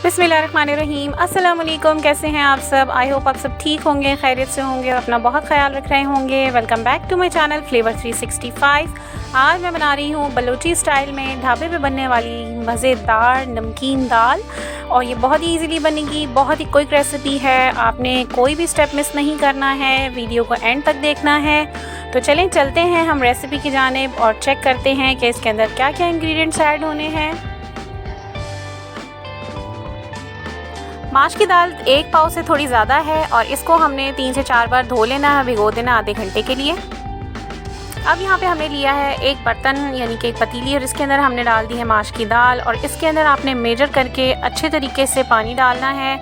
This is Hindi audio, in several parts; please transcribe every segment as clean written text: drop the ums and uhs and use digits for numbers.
बिस्मिल्लाहिर्रहमानिर्रहीम। अस्सलाम वालेकुम। कैसे हैं आप सब? आई होप आप सब ठीक होंगे, खैरियत से होंगे और अपना बहुत ख्याल रख रहे होंगे। Welcome back to my channel flavour 365। आज मैं बना रही हूँ बलूची स्टाइल में ढाबे पे बनने वाली मज़ेदार नमकीन दाल, और ये बहुत ही ईज़िली बनेगी। बहुत ही क्विक रेसिपी है, आपने कोई भी स्टेप मिस नहीं करना है, वीडियो को एंड तक देखना है। तो चलें चलते हैं हम रेसिपी की जानिब और चेक करते हैं कि इसके अंदर क्या क्या इंग्रेडिएंट्स ऐड होने हैं। माश की दाल 1 पाव से थोड़ी ज़्यादा है और इसको हमने 3 से 4 बार धो लेना है, भिगो देना आधे घंटे के लिए। अब यहाँ पे हमने लिया है एक बर्तन यानी कि एक पतीली, और इसके अंदर हमने डाल दी है माश की दाल, और इसके अंदर आपने मेजर करके अच्छे तरीके से पानी डालना है।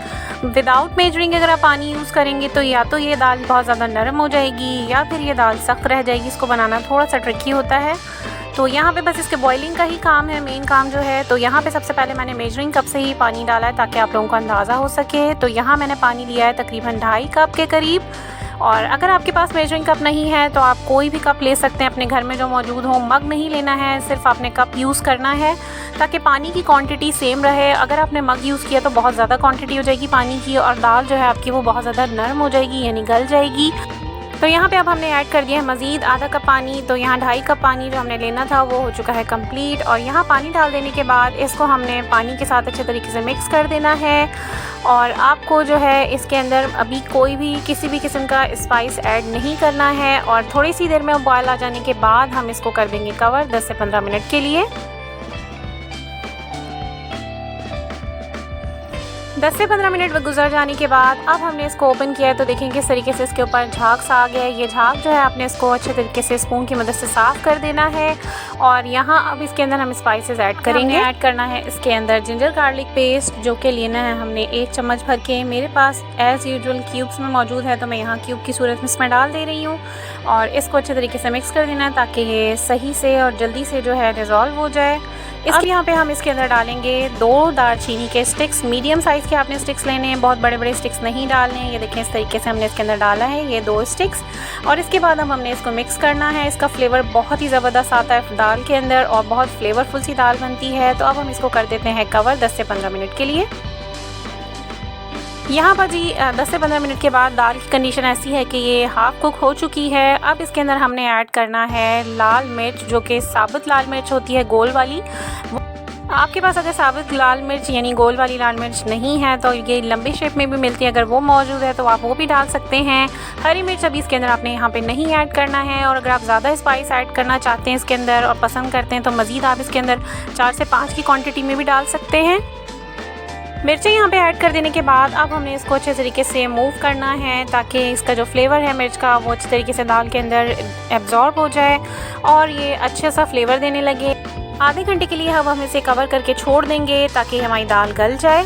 विदाउट मेजरिंग अगर आप पानी यूज़ करेंगे तो या तो ये दाल बहुत ज़्यादा नरम हो जाएगी या फिर ये दाल सख्त रह जाएगी। इसको बनाना थोड़ा सा ट्रिकी होता है। तो यहाँ पे बस इसके बॉइलिंग का ही काम है, मेन काम जो है। तो यहाँ पे सबसे पहले मैंने मेजरिंग कप से ही पानी डाला है ताकि आप लोगों को अंदाज़ा हो सके। तो यहाँ मैंने पानी लिया है तकरीबन 2.5 कप के करीब, और अगर आपके पास मेजरिंग कप नहीं है तो आप कोई भी कप ले सकते हैं अपने घर में जो मौजूद हो। मग नहीं लेना है, सिर्फ आपने कप यूज़ करना है ताकि पानी की क्वांटिटी सेम रहे। अगर आपने मग यूज़ किया तो बहुत ज़्यादा क्वांटिटी हो जाएगी पानी की, और दाल जो है आपकी वो बहुत ज़्यादा नरम हो जाएगी यानी गल जाएगी। तो यहाँ पे अब हमने ऐड कर दिया है मज़ीद आधा कप पानी। तो यहाँ 2.5 कप पानी जो हमने लेना था वो हो चुका है कंप्लीट। और यहाँ पानी डाल देने के बाद इसको हमने पानी के साथ अच्छे तरीके से मिक्स कर देना है। और आपको जो है इसके अंदर अभी कोई भी किसी भी किस्म का स्पाइस ऐड नहीं करना है, और थोड़ी सी देर में बॉयल आ जाने के बाद हम इसको कर देंगे कवर 10 से 15 मिनट के लिए। 10 से 15 मिनट गुजर जाने के बाद अब हमने इसको ओपन किया है, तो देखेंगे किस तरीके से इसके ऊपर झाग सा आ गया है। ये झाग जो है आपने इसको अच्छे तरीके से स्पून की मदद से साफ़ कर देना है। और यहाँ अब इसके अंदर हम स्पाइसेस ऐड करेंगे। ऐड करना है इसके अंदर जिंजर गार्लिक पेस्ट, जो कि लेना है हमने 1 चम्मच भर के। मेरे पास एज़ यूजुअल क्यूब्स में मौजूद है, तो मैं यहाँ क्यूब की सूरत में इसमें डाल दे रही हूँ। और इसको अच्छे तरीके से मिक्स कर देना है ताकि ये सही से और जल्दी से जो है डिज़ोल्व हो जाए। इसके यहाँ पे हम इसके अंदर डालेंगे 2 दालचीनी के स्टिक्स। मीडियम साइज़ के आपने स्टिक्स लेने हैं, बहुत बड़े बड़े स्टिक्स नहीं डालने हैं। ये देखें इस तरीके से हमने इसके अंदर डाला है ये 2 स्टिक्स। और इसके बाद अब हमने इसको मिक्स करना है। इसका फ्लेवर बहुत ही ज़बरदस्त आता है दाल के अंदर और बहुत फ्लेवरफुल सी दाल बनती है। तो अब हम इसको कर देते हैं कवर 10 से 15 मिनट के लिए। यहाँ पर जी 10 से 15 मिनट के बाद दाल की कंडीशन ऐसी है कि ये हाफ़ कुक हो चुकी है। अब इसके अंदर हमने ऐड करना है लाल मिर्च, जो कि साबुत लाल मिर्च होती है गोल वाली। आपके पास अगर साबुत लाल मिर्च यानी गोल वाली लाल मिर्च नहीं है तो ये लंबी शेप में भी मिलती है, अगर वो मौजूद है तो आप वो भी डाल सकते हैं। हरी मिर्च अभी इसके अंदर आपने यहाँ पे नहीं ऐड करना है। और अगर आप ज़्यादा स्पाइस ऐड करना चाहते हैं इसके अंदर और पसंद करते हैं तो मज़ीद आप इसके अंदर 4 से 5 की क्वांटिटी में भी डाल सकते हैं। मिर्चें यहाँ पे ऐड कर देने के बाद अब हमने इसको अच्छे तरीके से मूव करना है ताकि इसका जो फ्लेवर है मिर्च का वो अच्छे तरीके से दाल के अंदर एब्जॉर्ब हो जाए और ये अच्छा सा फ्लेवर देने लगे। आधे घंटे के लिए अब हम इसे कवर करके छोड़ देंगे ताकि हमारी दाल गल जाए।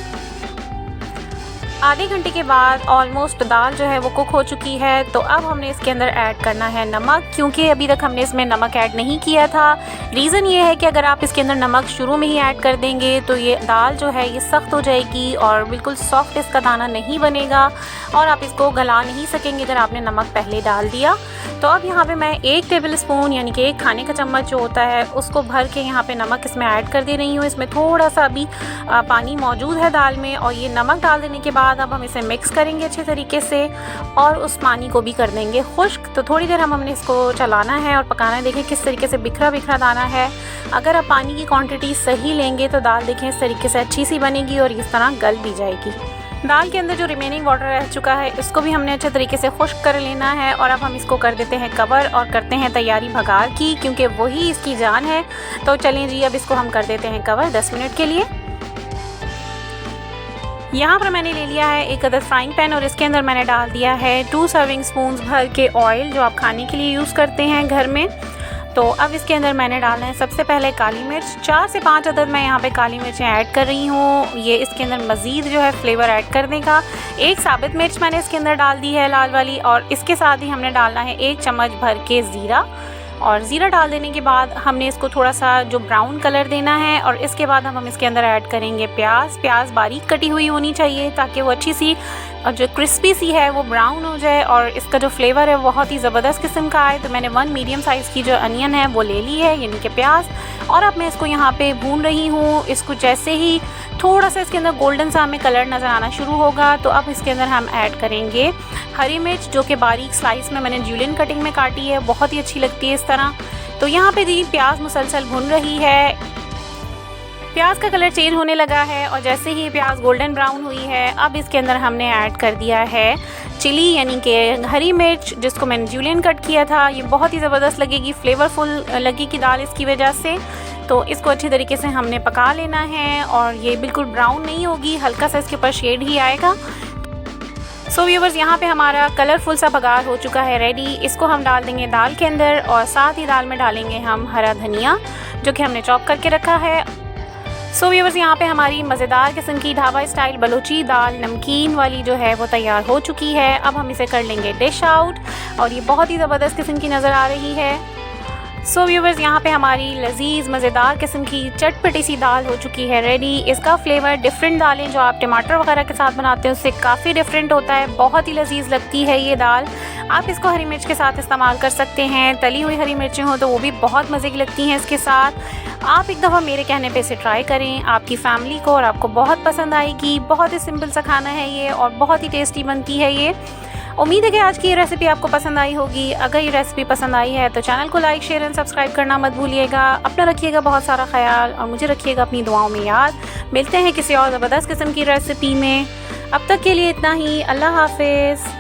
आधे घंटे के बाद ऑलमोस्ट दाल जो है वो कुक हो चुकी है। तो अब हमने इसके अंदर ऐड करना है नमक, क्योंकि अभी तक हमने इसमें नमक ऐड नहीं किया था। रीज़न ये है कि अगर आप इसके अंदर नमक शुरू में ही ऐड कर देंगे तो ये दाल जो है ये सख्त हो जाएगी और बिल्कुल सॉफ्ट इसका दाना नहीं बनेगा और आप इसको गला नहीं सकेंगे अगर आपने नमक पहले डाल दिया। तो अब यहाँ पे मैं 1 टेबल स्पून यानी कि 1 खाने का चम्मच जो होता है उसको भर के यहाँ पे नमक इसमें ऐड कर दे रही हूँ। इसमें थोड़ा सा अभी पानी मौजूद है दाल में, और ये नमक डाल देने के बाद अब हम इसे मिक्स करेंगे अच्छे तरीके से और उस पानी को भी कर देंगे खुश्क। तो थोड़ी देर हमने इसको चलाना है और पकाना है। देखें किस तरीके से बिखरा बिखरा दाना है। अगर आप पानी की क्वांटिटी सही लेंगे तो दाल देखें इस तरीके से अच्छी सी बनेगी और इस तरह गल भी जाएगी। दाल के अंदर जो रिमेनिंग वाटर रह चुका है इसको भी हमने अच्छे तरीके से खुश्क कर लेना है। और अब हम इसको कर देते हैं कवर और करते हैं तैयारी भगार की, क्योंकि वही इसकी जान है। तो चलें जी अब इसको हम कर देते हैं कवर 10 मिनट के लिए। यहाँ पर मैंने ले लिया है 1 अदद फ्राइंग पैन और इसके अंदर मैंने डाल दिया है 2 सर्विंग स्पून्स भर के ऑयल, जो आप खाने के लिए यूज़ करते हैं घर में। तो अब इसके अंदर मैंने डालना है सबसे पहले काली मिर्च। 4 से 5 अदद मैं यहाँ पे काली मिर्चें ऐड कर रही हूँ। ये इसके अंदर मज़ीद जो है फ्लेवर ऐड करने का। 1 साबित मिर्च मैंने इसके अंदर डाल दी है लाल वाली, और इसके साथ ही हमने डालना है 1 चम्मच भर के ज़ीरा। और ज़ीरा डाल देने के बाद हमने इसको थोड़ा सा जो ब्राउन कलर देना है। और इसके बाद हम इसके अंदर ऐड करेंगे प्याज बारीक कटी हुई होनी चाहिए ताकि वो अच्छी सी और जो क्रिस्पी सी है वो ब्राउन हो जाए और इसका जो फ्लेवर है बहुत ही ज़बरदस्त किस्म का आए। तो मैंने 1 मीडियम साइज़ की जो अनियन है वो ले ली है, यानी कि प्याज। और अब मैं इसको यहाँ पे भून रही हूँ। इसको जैसे ही थोड़ा सा इसके अंदर गोल्डन सा हमें कलर नज़र आना शुरू होगा तो अब इसके अंदर हम ऐड करेंगे हरी मिर्च, जो कि बारीक स्लाइस में मैंने जूलियन कटिंग में काटी है, बहुत ही अच्छी लगती है इस तरह। तो यहाँ पे दी प्याज मुसलसल भुन रही है, प्याज का कलर चेंज होने लगा है और जैसे ही प्याज गोल्डन ब्राउन हुई है अब इसके अंदर हमने ऐड कर दिया है चिली यानी कि हरी मिर्च, जिसको मैंने जूलियन कट किया था। ये बहुत ही ज़बरदस्त लगेगी, फ्लेवरफुल लगेगी दाल इसकी वजह से। तो इसको अच्छी तरीके से हमने पका लेना है और ये बिल्कुल ब्राउन नहीं होगी, हल्का सा इसके ऊपर शेड ही आएगा। सो व्यूवर्स, यहाँ पे हमारा कलरफुल सा बघार हो चुका है रेडी। इसको हम डाल देंगे दाल के अंदर और साथ ही दाल में डालेंगे हम हरा धनिया, जो कि हमने चॉप करके रखा है। सो व्यूवर्स, यहाँ पे हमारी मज़ेदार किस्म की ढाबा स्टाइल बलूची दाल नमकीन वाली जो है वो तैयार हो चुकी है। अब हम इसे कर लेंगे डिश आउट और ये बहुत ही ज़बरदस्त किस्म की नज़र आ रही है। सो व्यूवर्स, यहाँ पे हमारी लजीज मज़ेदार किस्म की चटपटी सी दाल हो चुकी है रेडी। इसका फ्लेवर डिफरेंट दालें जो आप टमाटर वगैरह के साथ बनाते हैं उससे काफ़ी डिफरेंट होता है, बहुत ही लजीज लगती है ये दाल। आप इसको हरी मिर्च के साथ इस्तेमाल कर सकते हैं, तली हुई हरी मिर्चें हो तो वो भी बहुत मज़े की लगती हैं इसके साथ। आप एक दफ़ा मेरे कहने पे इसे ट्राई करें, आपकी फैमिली को और आपको बहुत पसंद आएगी। बहुत ही सिंपल सा खाना है ये और बहुत ही टेस्टी बनती है ये। उम्मीद है कि आज की ये रेसिपी आपको पसंद आई होगी। अगर ये रेसिपी पसंद आई है तो चैनल को लाइक, शेयर एंड सब्सक्राइब करना मत भूलिएगा। अपना रखिएगा बहुत सारा ख्याल और मुझे रखिएगा अपनी दुआओं में याद। मिलते हैं किसी और ज़बरदस्त किस्म की रेसिपी में। अब तक के लिए इतना ही। अल्लाह हाफिज़।